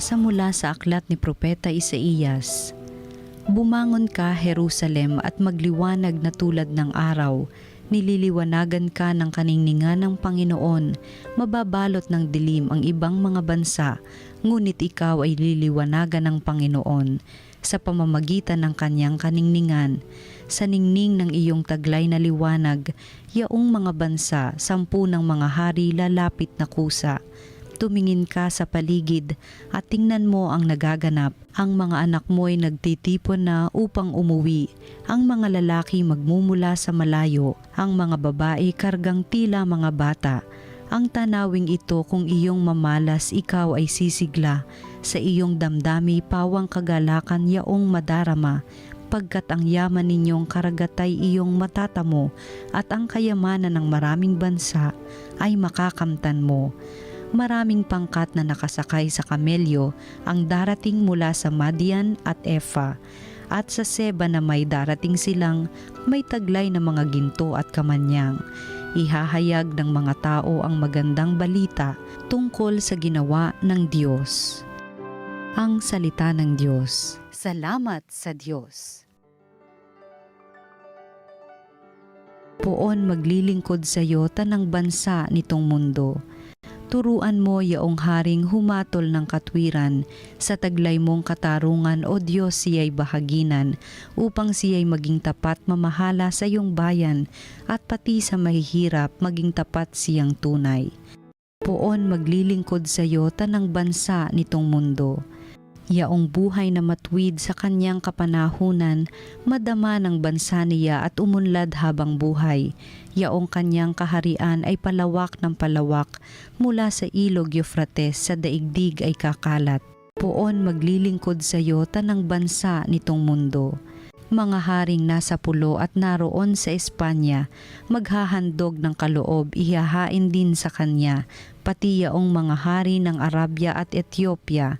Pagbasa mula sa aklat ni Propeta Isaías. Bumangon ka, Jerusalem, at magliwanag na tulad ng araw. Nililiwanagan ka ng kaningningan ng Panginoon. Mababalot ng dilim ang ibang mga bansa, ngunit ikaw ay liliwanagan ng Panginoon sa pamamagitan ng kanyang kaningningan. Sa ningning ng iyong taglay na liwanag, yaong mga bansa, 10 ng mga hari lalapit na kusa. Tumingin ka sa paligid at tingnan mo ang nagaganap. Ang mga anak mo'y nagtitipon na upang umuwi. Ang mga lalaki magmumula sa malayo. Ang mga babae kargang tila mga bata. Ang tanawing ito kung iyong mamalas, ikaw ay sisigla. Sa iyong damdami pawang kagalakan yaong madarama. Pagkat ang yaman ninyong karagatay iyong matatamo at ang kayamanan ng maraming bansa ay makakamtan mo. Maraming pangkat na nakasakay sa kamelyo ang darating mula sa Madian at Efa, at sa Seba na may darating silang may taglay na mga ginto at kamanyang. Ihahayag ng mga tao ang magandang balita tungkol sa ginawa ng Diyos. Ang salita ng Diyos. Salamat sa Diyos. Poon maglilingkod sa iyo tanang bansa nitong mundo. Turuan mo yaong haring humatol ng katwiran, sa taglay mong katarungan o Diyos siya'y bahaginan, upang siya'y maging tapat mamahala sa iyong bayan, at pati sa mahihirap maging tapat siyang tunay. Poon maglilingkod sa iyo tanang bansa nitong mundo. Yaong buhay na matuwid sa kanyang kapanahunan, madama ng bansa niya at umunlad habang buhay. Yaong kanyang kaharian ay palawak ng palawak, mula sa ilog Eufrates sa daigdig ay kakalat. Poon maglilingkod sa iyo tanang bansa nitong mundo. Mga haring nasa pulo at naroon sa Espanya, maghahandog ng kaloob, ihahain din sa kanya, pati yaong mga hari ng Arabia at Ethiopia.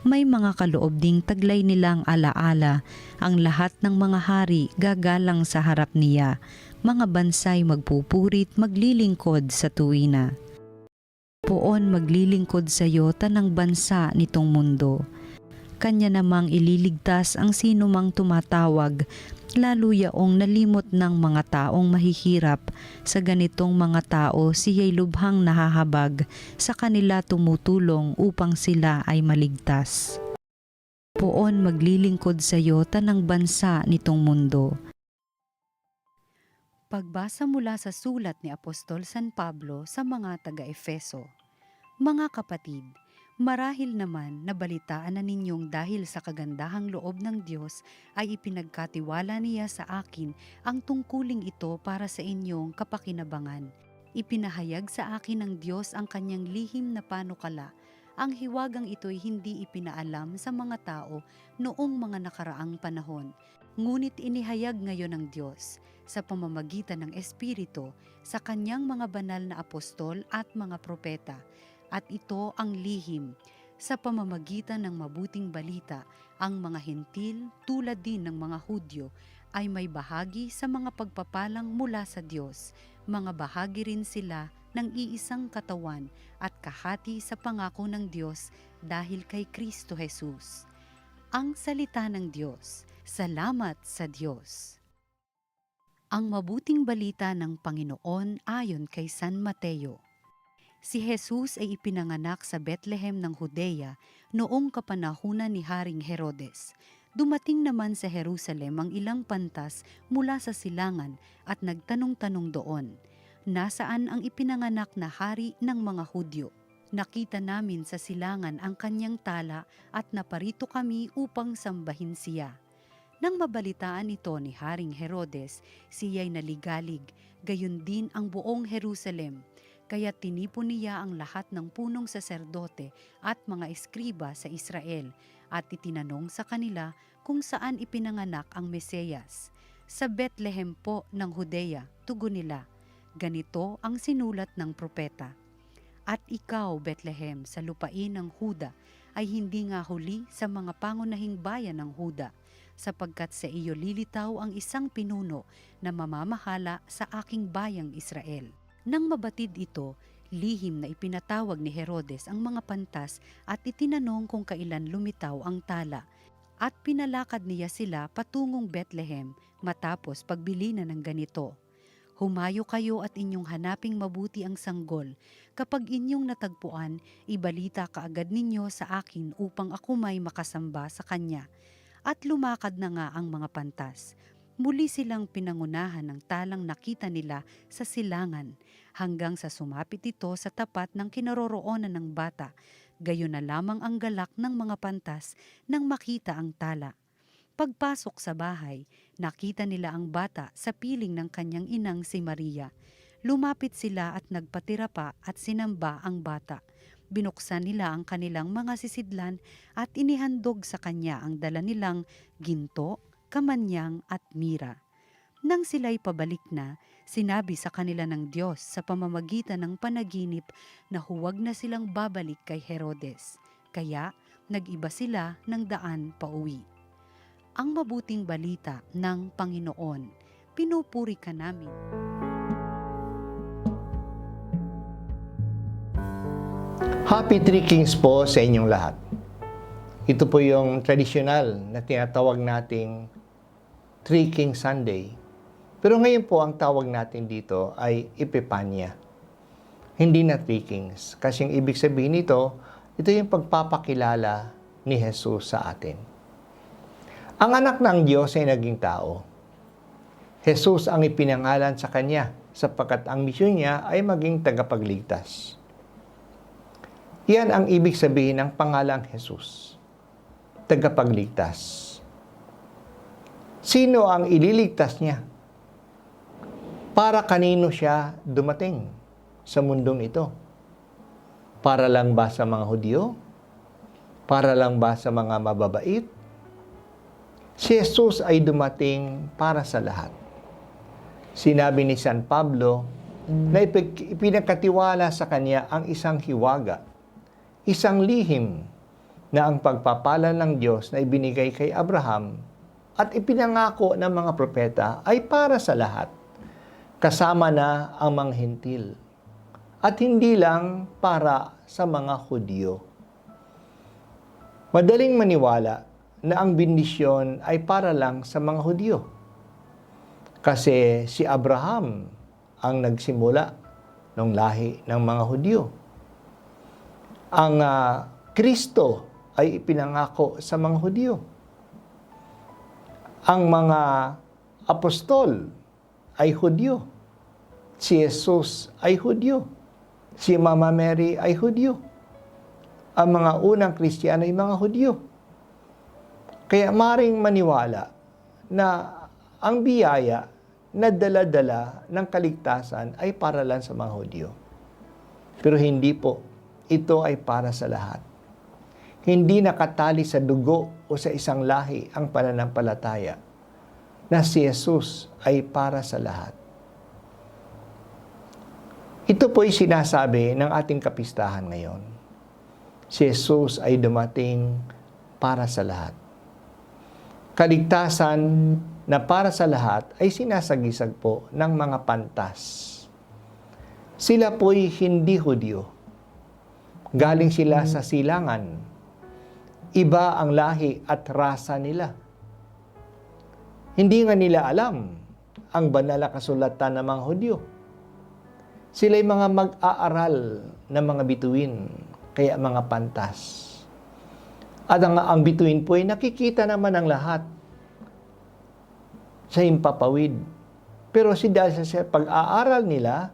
May mga kaloob ding taglay nilang alaala, ang lahat ng mga hari gagalang sa harap niya, mga bansay magpupurit maglilingkod sa tuwina. Poon maglilingkod sa iyo tanang bansa nitong mundo. Kanya namang ililigtas ang sino mang tumatawag, lalo yaong nalimot ng mga taong mahihirap. Sa ganitong mga tao siya'y lubhang nahahabag, sa kanila tumutulong upang sila ay maligtas. Poon maglilingkod sa iyo tanang bansa nitong mundo. Pagbasa mula sa sulat ni Apostol San Pablo sa mga taga-Efeso. Mga kapatid, marahil naman nabalitaan na ninyong dahil sa kagandahang loob ng Diyos ay ipinagkatiwala niya sa akin ang tungkuling ito para sa inyong kapakinabangan. Ipinahayag sa akin ng Diyos ang kanyang lihim na panukala. Ang hiwagang ito'y hindi ipinaalam sa mga tao noong mga nakaraang panahon. Ngunit inihayag ngayon ng Diyos sa pamamagitan ng Espiritu sa kanyang mga banal na apostol at mga propeta. At ito ang lihim, sa pamamagitan ng mabuting balita, ang mga hentil tulad din ng mga Hudyo ay may bahagi sa mga pagpapalang mula sa Diyos. Mga bahagi rin sila ng iisang katawan at kahati sa pangako ng Diyos dahil kay Kristo Jesus. Ang salita ng Diyos. Salamat sa Diyos. Ang mabuting balita ng Panginoon ayon kay San Mateo. Si Jesus ay ipinanganak sa Bethlehem ng Judea noong kapanahunan ni Haring Herodes. Dumating naman sa Jerusalem ang ilang pantas mula sa silangan at nagtanong-tanong doon, nasaan ang ipinanganak na hari ng mga Hudyo? Nakita namin sa silangan ang kanyang tala at naparito kami upang sambahin siya. Nang mabalitaan ito ni Haring Herodes, siya'y naligalig, gayon din ang buong Jerusalem. Kaya tinipon niya ang lahat ng punong saserdote at mga eskriba sa Israel at itinanong sa kanila kung saan ipinanganak ang Mesiyas. Sa Bethlehem po ng Judea, tugon nila. Ganito ang sinulat ng propeta. At ikaw, Bethlehem, sa lupain ng Huda, ay hindi nga huli sa mga pangunahing bayan ng Huda, sapagkat sa iyo lilitaw ang isang pinuno na mamamahala sa aking bayang Israel. Nang mabatid ito, Lihim na ipinatawag ni Herodes ang mga pantas at itinanong kung kailan lumitaw ang tala. At pinalakad niya sila patungong Bethlehem matapos pagbilinan ng ganito. Humayo kayo at inyong hanaping mabuti ang sanggol. Kapag inyong natagpuan, ibalita kaagad ninyo sa akin upang ako may makasamba sa kanya. At lumakad na nga ang mga pantas. Muli silang pinangunahan ng talang nakita nila sa silangan, hanggang sa sumapit ito sa tapat ng kinaroroonan ng bata. Gayon na lamang ang galak ng mga pantas nang makita ang tala. Pagpasok sa bahay, nakita nila ang bata sa piling ng kanyang inang si Maria. Lumapit sila at nagpatira pa at sinamba ang bata. Binuksan nila ang kanilang mga sisidlan at inihandog sa kanya ang dala nilang ginto, kamanyang at mira. Nang sila'y pabalik na, sinabi sa kanila ng Diyos sa pamamagitan ng panaginip na huwag na silang babalik kay Herodes. Kaya nag-iba sila ng daan pauwi. Ang mabuting balita ng Panginoon. Pinupuri ka namin. Happy Three Kings po sa inyong lahat. Ito po yung tradisyonal na tinatawag nating Three Kings Sunday. Pero ngayon po ang tawag natin dito ay Epipanya. Hindi na Three Kings. Kasi yung ibig sabihin nito, ito yung pagpapakilala ni Jesus sa atin. Ang anak ng Diyos ay naging tao. Jesus ang ipinangalan sa kanya sapagkat ang misyon niya ay maging tagapagligtas. Yan ang ibig sabihin ng pangalang Jesus. Tagapagligtas. Sino ang ililigtas niya? Para kanino siya dumating sa mundong ito? Para lang ba sa mga Hudyo? Para lang ba sa mga mababait? Si Jesus ay dumating para sa lahat. Sinabi ni San Pablo na ipinagkatiwala sa kanya ang isang hiwaga, isang lihim na ang pagpapala ng Diyos na ibinigay kay Abraham at ipinangako ng mga propeta ay para sa lahat, kasama na ang mga Hentil, at hindi lang para sa mga Hudyo. Madaling maniwala na ang bendisyon ay para lang sa mga Hudyo. Kasi si Abraham ang nagsimula ng lahi ng mga Hudyo. Ang Kristo ay ipinangako sa mga Hudyo. Ang mga apostol ay Hudyo. Si Jesus ay Hudyo. Si Mama Mary ay Hudyo. Ang mga unang Kristiyano ay mga Hudyo. Kaya maring maniwala na ang biyaya na dala-dala ng kaligtasan ay para lang sa mga Hudyo. Pero hindi po. Ito ay para sa lahat. Hindi nakatali sa dugo o sa isang lahi ang pananampalataya na si Jesus ay para sa lahat. Ito po'y sinasabi ng ating kapistahan ngayon. Si Jesus ay dumating para sa lahat. Kaligtasan na para sa lahat ay sinasagisag po ng mga pantas. Sila po'y hindi Hudyo. Galing sila sa silangan. Iba ang lahi at rasa nila. Hindi nga nila alam ang banal na kasulatan ng mga Hudyo. Sila'y mga mag-aaral na mga bituin, kaya mga pantas. At ang bituin po ay nakikita naman ng lahat sa himpapawid. Pero dahil sa pag-aaral nila,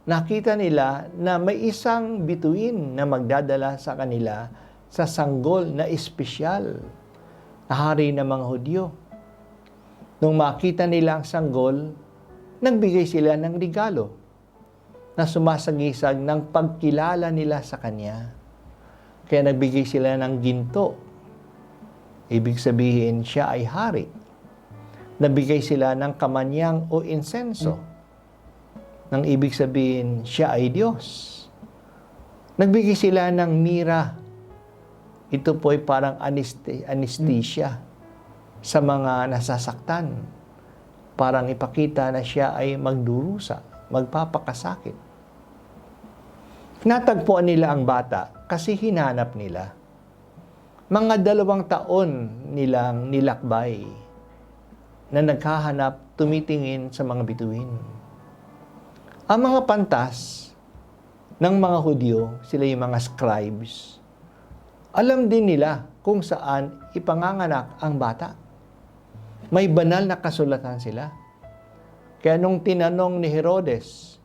nakita nila na may isang bituin na magdadala sa kanila sa sanggol na espesyal na hari ng mga Hudyo. Nung makita nila ang sanggol, nagbigay sila ng regalo na sumasagisag ng pagkilala nila sa Kanya. Kaya nagbigay sila ng ginto. Ibig sabihin, siya ay hari. Nabigay sila ng kamanyang o insenso. Nang ibig sabihin, siya ay Diyos. Nagbigay sila ng mira. Ito po ay parang anesthesia sa mga nasasaktan. Parang ipakita na siya ay magdurusa, magpapakasakit. Natagpuan nila ang bata kasi hinanap nila. Mga 2 taon nilang nilakbay na naghahanap, tumitingin sa mga bituin. Ang mga pantas ng mga Hudyo, sila yung mga scribes, alam din nila kung saan ipanganganak ang bata. May banal na kasulatan sila. Kaya nung tinanong ni Herodes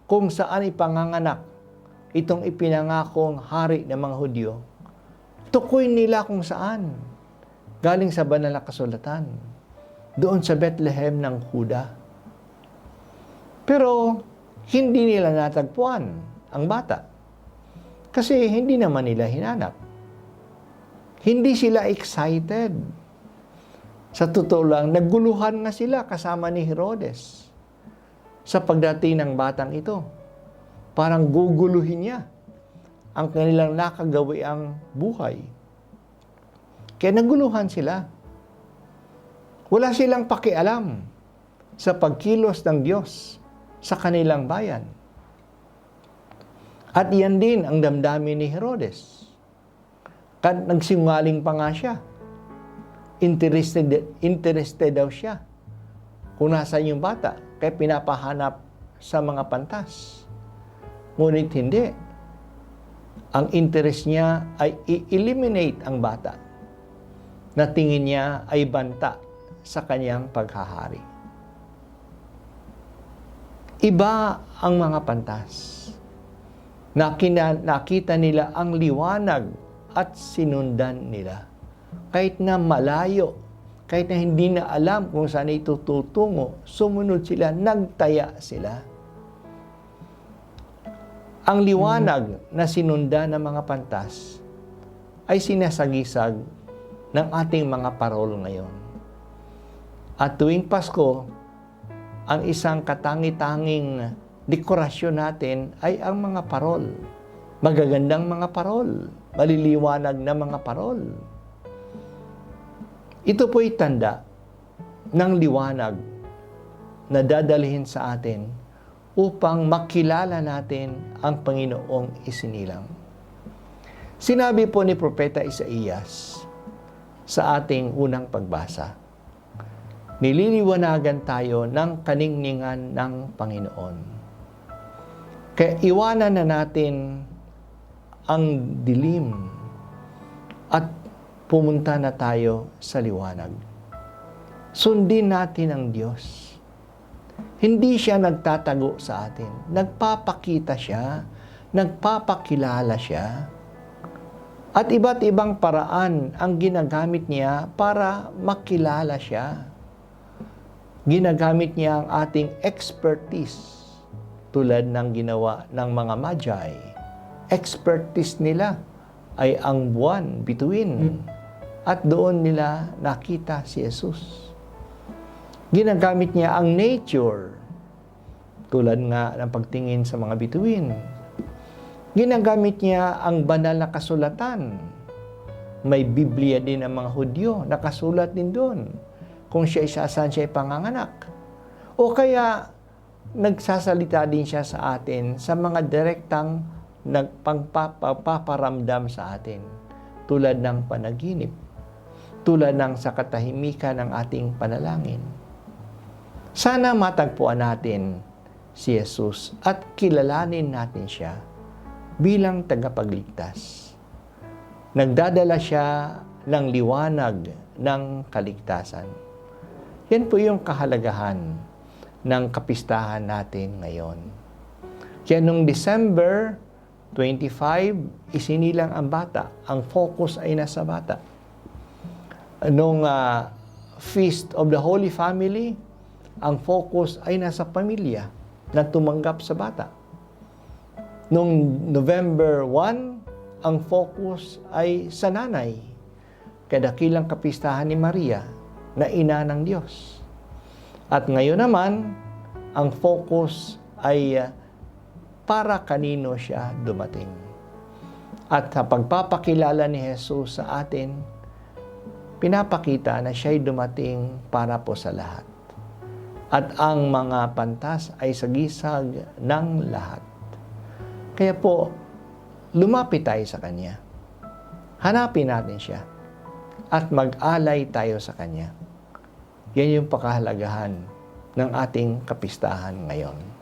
kung saan ipanganganak itong ipinangakong hari ng mga Hudyo, tukoy nila kung saan. Galing sa banal na kasulatan. Doon sa Bethlehem ng Huda. Pero hindi nila natagpuan ang bata. Kasi hindi naman nila hinanap. Hindi sila excited. Sa totoo lang, nagguluhan nga sila kasama ni Herodes sa pagdating ng batang ito. Parang guguluhin niya ang kanilang nakagawiang buhay. Kaya naguluhan sila. Wala silang pakialam sa pagkilos ng Diyos sa kanilang bayan. At yan din ang damdamin ni Herodes. Nagsinungaling pa nga siya. Interested daw siya kung nasaan yung bata. Kaya pinapahanap sa mga pantas. Ngunit hindi. Ang interest niya ay i-eliminate ang bata na tingin niya ay banta sa kanyang paghahari. Iba ang mga pantas. Nakita nila ang liwanag at sinundan nila. Kahit na malayo, kahit na hindi na alam kung saan ito tutungo, sumunod sila, nagtaya sila. Ang liwanag na sinundan ng mga pantas ay sinasagisag ng ating mga parol ngayon. At tuwing Pasko, ang isang katangi-tanging dekorasyon natin ay ang mga parol. Magagandang mga parol, maliliwanag na mga parol. Ito po'y tanda ng liwanag na dadalhin sa atin upang makilala natin ang Panginoong isinilang. Sinabi po ni Propeta Isaías sa ating unang pagbasa, nililiwanagan tayo ng kaningningan ng Panginoon. Kaya iwanan na natin ang dilim at pumunta na tayo sa liwanag. Sundin natin ang Diyos. Hindi siya nagtatago sa atin. Nagpapakita siya, nagpapakilala siya, at iba't ibang paraan ang ginagamit niya para makilala siya. Ginagamit niya ang ating expertise tulad ng ginawa ng mga Magi. Expertise nila ay ang buwan, bituin, at doon nila nakita si Jesus. Ginagamit niya ang nature, tulad nga ng pagtingin sa mga bituin. Ginagamit niya ang banal na kasulatan. May Biblia din ang mga Hudyo, nakasulat din doon kung siya saan siya ipanganganak. O kaya nagsasalita din siya sa atin sa mga direktang nagpaparamdam sa atin, tulad ng panaginip, tulad ng sa katahimikan ng ating panalangin. Sana matagpuan natin si Jesus at kilalanin natin siya bilang tagapagligtas. Nagdadala siya ng liwanag ng kaligtasan. Yan po yung kahalagahan ng kapistahan natin ngayon. Kaya nung December 25, isinilang ang bata. Ang focus ay nasa bata. Nung Feast of the Holy Family, ang focus ay nasa pamilya na tumanggap sa bata. Nung November 1, ang focus ay sa nanay. Kadakilang kapistahan ni Maria na ina ng Diyos. At ngayon naman, ang focus ay para kanino siya dumating. At sa pagpapakilala ni Jesus sa atin, pinapakita na siya'y dumating para po sa lahat. At ang mga pantas ay sagisag ng lahat. Kaya po, lumapit tayo sa Kanya. Hanapin natin siya at mag-alay tayo sa Kanya. Yan yung pakahalagahan ng ating kapistahan ngayon.